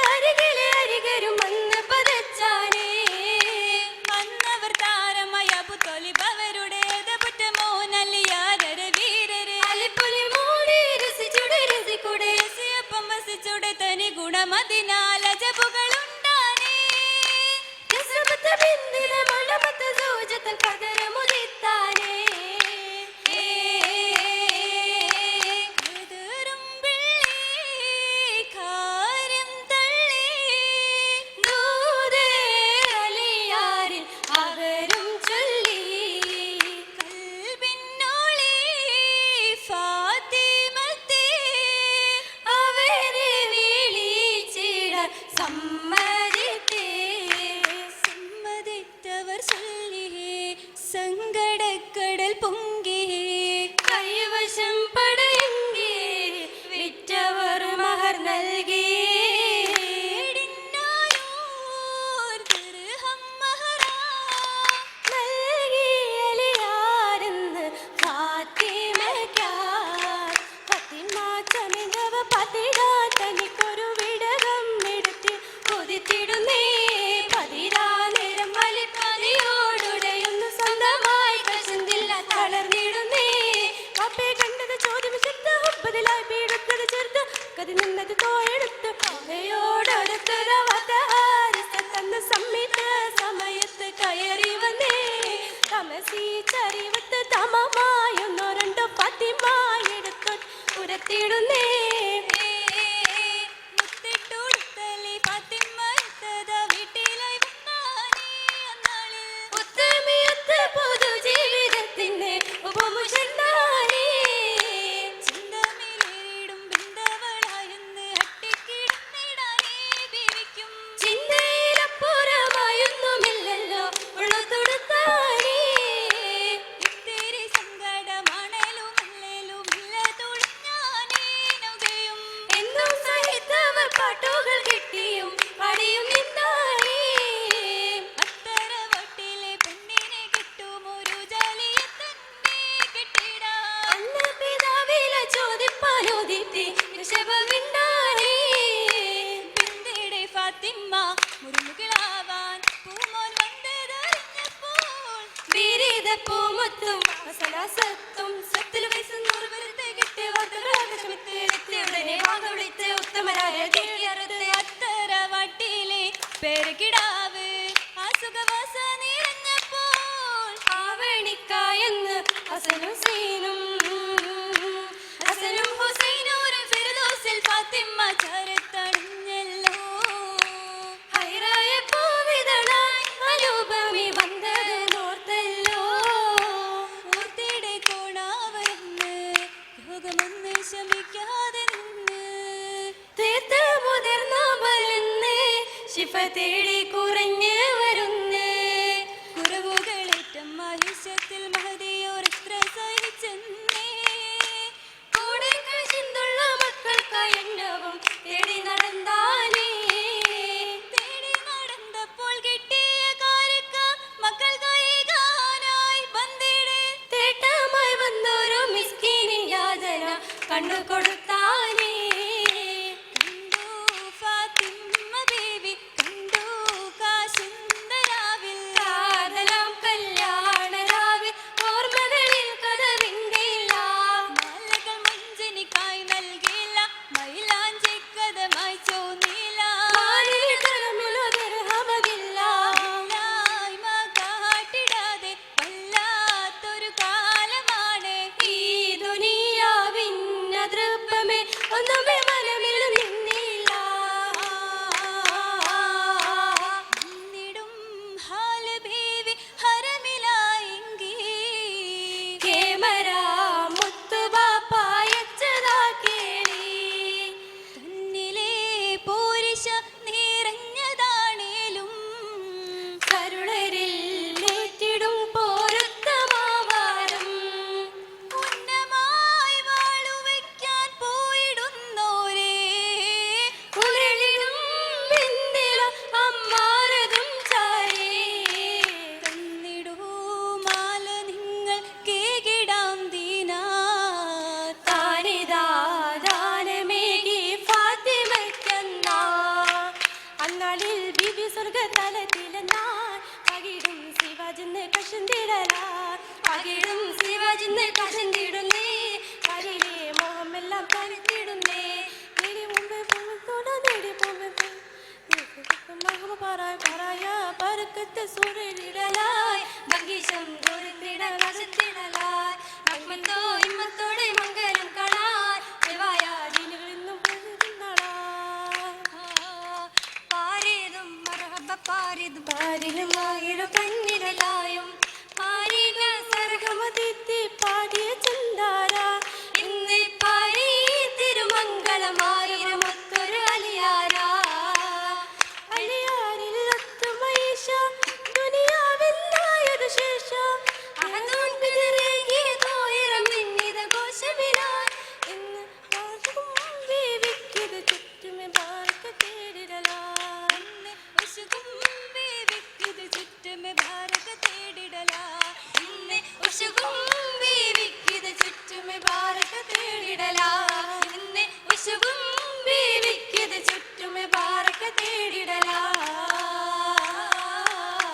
അരികിലെ അരികരും വന്ന് പതച്ചാനേ അന്നവർ താരമായ പുത്തൊലിപ്പവരുടെ മോനല്ലിയാരര അലിപ്പൊലി മൂടി രസിച്ചുടെ രസിക്കൂടെ രസിയപ്പം വസിച്ചുടെ തനി ഗുണമതിനാൽ അജബുകളുണ്ടാനേ രസമത്ത ബിന്ദിന മണമത്ത സൂജത്തൽ പകരമുദിത്താനേ സങ്കടക്കടൽ പൊങ്കി കൈവശം പടയെങ്കി വിറ്റവർ മഹർ നൽകി നൽകിയാരെന്ന് പതിരാ തനിക്കൊരു വിടകം എടുത്ത് കൊതിത്തിടുന്നേ പതിരാ നേരം വലിപ്പതിയോടുടയൊന്ന് സ്വന്തമായി കശന്തില്ല തളർന്നിടുന്നേ അപ്പേ കണ്ടത് ചോദ്യം ചെറുത്ത് ഒപ്പതിലായി പീടുത്തത് ചെറുത്ത് കതി നിന്നത് തോയെടുത്ത് അവയോടടുത്തത് തന്ന സംമിത സമയത്ത് കയറി വന്നേ തമസി ചരിവത്ത് തമമായൊന്നോ രണ്ടോ പതിമായെടുത്തു ഉരത്തിടുന്നേ പൊതുജീവിതത്തിന്റെ ഉപമുഷന്താനേ ചിന്തമിലേറിടും ബിന്ദവളായെന്ന് അട്ടിക്കിടന്നിടാനേ വിരിക്കും ചിന്തയിലപ്പുറമായൊന്നുമില്ലല്ലോ ഉള്ളു തൊടുത്താനേ ഇത്തിരി സങ്കടമാണേലും ഇല്ല തുളിഞ്ഞാനേ നുകയും എന്നും സഹിതവർ പാട്ടുകൾ കിട്ടിയും പടിയും നിന്നാനേ മുറുമുകളാവാൻ പൂമോൻ വന്നതറിഞ്ഞപ്പോൾ ബീരിതപ്പൂമൊത്തും അസലാസത്തും സത്തിൽ വയസ്സ് 100 വരുത്തെ കിട്ടിയ വാർത്തകളാകശമിത്തേടനെ വാങ്ങ വിളിച്ച് ഉത്തമരായ അത്തര വട്ടിയിലെ പേരുകിടാവ് ആസുഖവാസ നിറഞ്ഞപ്പോൾ ആവണിക്കായെന്ന് ഹസനും ഹുസൈനൂരും ഫിർദൗസിൽ ഫാത്തിമ ചരത്തണിഞ്ഞല്ലോ ഹൈറായ പൂവിതളായി അലൂപമി വന്നത് നോർത്തല്ലോ ഓർത്തിടെ കോണാവരെന്ന് യോഗമൊന്ന് ശമിക്കാതെ നിന്ന് തീർത്ത മുതിർന്ന ബലന്ന് ശിഫ തേടി കുറഞ്ഞ് വരുന്ന് കുറവുകളേറ്റം മഹിഷത്തിൽ മഹതിയോർ എത്ര സഹിച്ചെന്നേ കൂടെ കഴിച്ചുള്ള മക്കൾക്കായി എണ്ണവും തേടി നടന്നാനേ തേടി നടന്നപ്പോൾ കിട്ടിയ കാരക്ക മക്കൾ കൈകാനായി ബന്ദിടെ തേട്ടമായി വന്നൊരു മിസ്കീനിൻ യാതന കണ്ടു കൊടുത്താനേ കണ്ടു ഫാത്തിമ ബീവി കണ്ടു കാശി താജെന്ന് കശന്തിടുന്നേ കരിയിലെ മോഹമെല്ലാം തനിത്തിടുന്നേ നേടി മുമ്പേ നേടി മുമ്പേ പറയായ പറക്കത്ത് സൂര്യനിടലായി ഭംഗീശം ദൂരത്തിട വശത്തിടലായി അഗ്മത്തോ ഇമ്മത്തോടെ മംഗലം കളാൻ ചെവായ ദിനുകളിന്നും പാരേതും മറഹബ പാരിതും പാരിലും ആയിരം കണ്ണിരലായും പാരിക സർഗമതിത്തി പാടിയ ചന്ദാര ഇന്ന് പാരി തിരുമംഗളമായിരം ഒത്തൊരു അലിയാര ചുറ്റും ഭാരത തേടിടലാ